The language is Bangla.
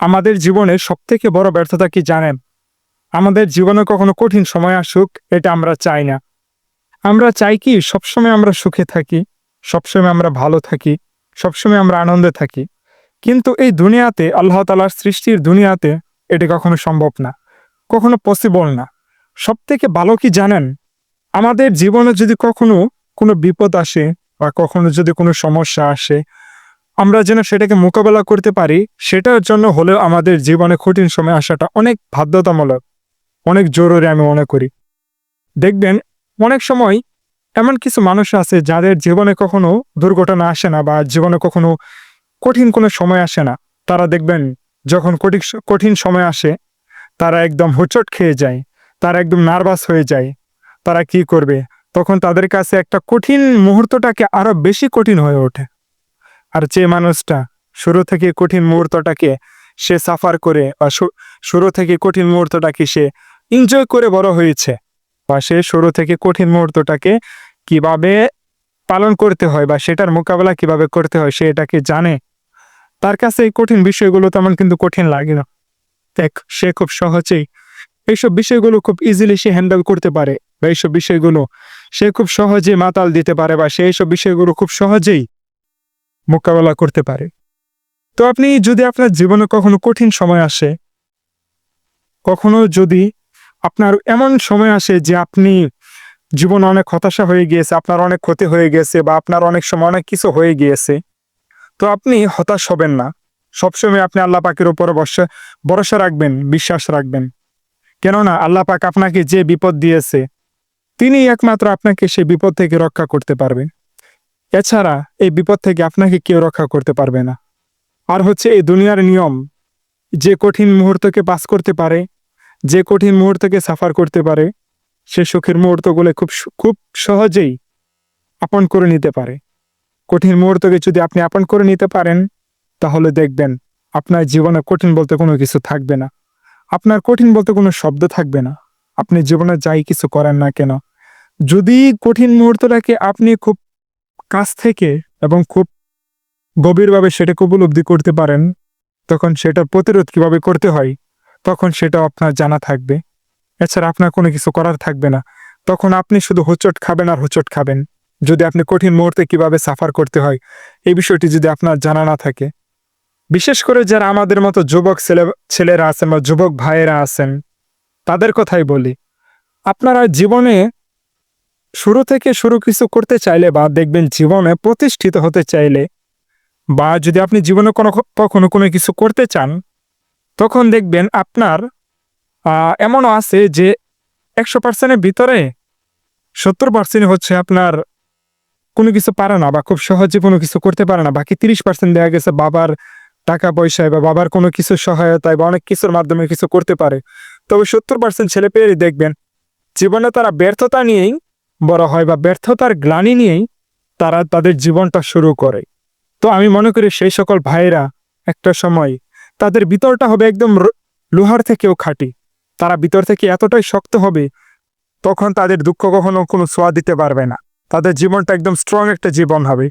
আমাদের জীবনের সবথেকে বড় ব্যর্থতা কি জানেন? আমাদের জীবনে কখনো কঠিন সময় আসুক, এটা আমরা চাই না। আমরা চাই কি সবসময় আমরা সুখে থাকি, সবসময় আমরা ভালো থাকি, সবসময় আমরা আনন্দে থাকি। কিন্তু এই দুনিয়াতে, আল্লাহ তাআলার সৃষ্টির দুনিয়াতে এটা কখনো সম্ভব না, কখনো পসিবল না। সবথেকে ভালো কি জানেন? আমাদের জীবনে যদি কখনো কোনো বিপদ আসে বা কখনো যদি কোনো সমস্যা আসে, আমরা যেন সেটাকে মোকাবেলা করতে পারি, সেটার জন্য হলেও আমাদের জীবনে কঠিন সময় আসাটা অনেক বাধ্যতামূলক, অনেক জরুরি আমি মনে করি। দেখবেন অনেক সময় এমন কিছু মানুষ আছে যাদের জীবনে কখনো দুর্ঘটনা আসে না বা জীবনে কখনো কঠিন কোনো সময় আসে না। তারা দেখবেন যখন কঠিন সময় আসে, তারা একদম হোঁচট খেয়ে যায়, তারা একদম নার্ভাস হয়ে যায়। তারা কি করবে? তখন তাদের কাছে একটা কঠিন মুহূর্তটাকে আরো বেশি কঠিন হয়ে ওঠে। আর যে মানুষটা শুরু থেকে কঠিন মুহূর্তটাকে সে সাফার করে বা শুরু থেকে কঠিন মুহূর্তটাকে সে এনজয় করে বড় হয়েছে, বা সে শুরু থেকে কঠিন মুহূর্তটাকে কিভাবে পালন করতে হয় বা সেটার মোকাবেলা কিভাবে করতে হয় সে এটাকে জানে, তার কাছে এই কঠিন বিষয়গুলো তেমন কিন্তু কঠিন লাগে না। দেখ, সে খুব সহজেই এইসব বিষয়গুলো খুব ইজিলি সে হ্যান্ডেল করতে পারে, বা এইসব বিষয়গুলো সে খুব সহজে মাতাল দিতে পারে, বা সে এইসব বিষয়গুলো খুব সহজেই মোকাবেলা করতে পারে। তো আপনি যদি আপনার জীবনে কখনো কঠিন সময় আসে, কখনো যদি আপনার এমন সময় আসে যে আপনি জীবনে অনেক হতাশা হয়ে গিয়েছে, আপনার অনেক ক্ষতি হয়ে গেছে, বা আপনার অনেক সময় অনেক কিছু হয়ে গিয়েছে, তো আপনি হতাশ হবেন না। সবসময় আপনি আল্লাহ পাকের উপর ভরসা রাখবেন, বিশ্বাস রাখবেন। কেননা আল্লাহ পাক আপনাকে যে বিপদ দিয়েছে, তিনি একমাত্র আপনাকে সেই বিপদ থেকে রক্ষা করতে পারবেন। এছাড়া এই বিপদ থেকে আপনাকে কেউ রক্ষা করতে পারবে না। আর হচ্ছে এই দুনিয়ার নিয়ম, যে কঠিন মুহূর্তকে পাস করতে পারে, যে কঠিন মুহূর্তকে সাফার করতে পারে, সে সুখের মুহূর্তগুলো খুব সহজেই আপন করে নিতে পারে। কঠিন মুহূর্তকে যদি আপনি আপন করে নিতে পারেন, তাহলে দেখবেন আপনার জীবনে কঠিন বলতে কোনো কিছু থাকবে না। আপনার কঠিন বলতে কোনো শব্দ থাকবে না। আপনি জীবনে যাই কিছু করেন না কেন, যদি কঠিন মুহূর্তটাকে আপনি খুব কাছ থেকে এবং খুব গভীরভাবে সেটাকে উপলব্ধি করতে পারেন, তখন সেটা প্রতিরোধ কিভাবে করতে হয়, তখন সেটা আপনার জানা থাকবে। এছাড়া আপনার কোনো কিছু করার থাকবে না। তখন আপনি শুধু হোঁচট খাবেন আর হোঁচট খাবেন, যদি আপনি কঠিন মুহূর্তে কিভাবে সাফার করতে হয় এই বিষয়টি যদি আপনার জানা না থাকে। বিশেষ করে যারা আমাদের মতো যুবক ছেলেরা আছেন বা যুবক ভাইয়েরা আছেন, তাদের কথাই বলি। আপনারা জীবনে শুরু থেকে শুরু কিছু করতে চাইলে, বা দেখবেন জীবনে প্রতিষ্ঠিত হতে চাইলে, বা যদি আপনি জীবনে কখনো কোনো কিছু করতে চান, তখন দেখবেন আপনার এমনও আছে যে 100%-এর ভিতরে 70% হচ্ছে আপনার কোনো কিছু পারে না, বা খুব সহজে কোনো কিছু করতে পারে না। বাকি 30% দেখা গেছে বাবার টাকা পয়সায় বা বাবার কোনো কিছু সহায়তায় বা অনেক কিছুর মাধ্যমে কিছু করতে পারে। তবে 70% ছেলেপেলেই দেখবেন জীবনে তারা ব্যর্থতা নিয়েই বড় হয়, বা ব্যর্থতার গ্লানি নিয়েই তারা তাদের জীবনটা শুরু করে। তো আমি মনে করি সেই সকল ভাইয়েরা একটা সময় তাদের ভিতরটা হবে একদম লোহার থেকেও খাঁটি। তারা ভিতর থেকে এতটাই শক্ত হবে, তখন তাদের দুঃখ কখনো কোনো ছোঁয়া দিতে পারবে না। তাদের জীবনটা একদম স্ট্রং একটা জীবন হবে।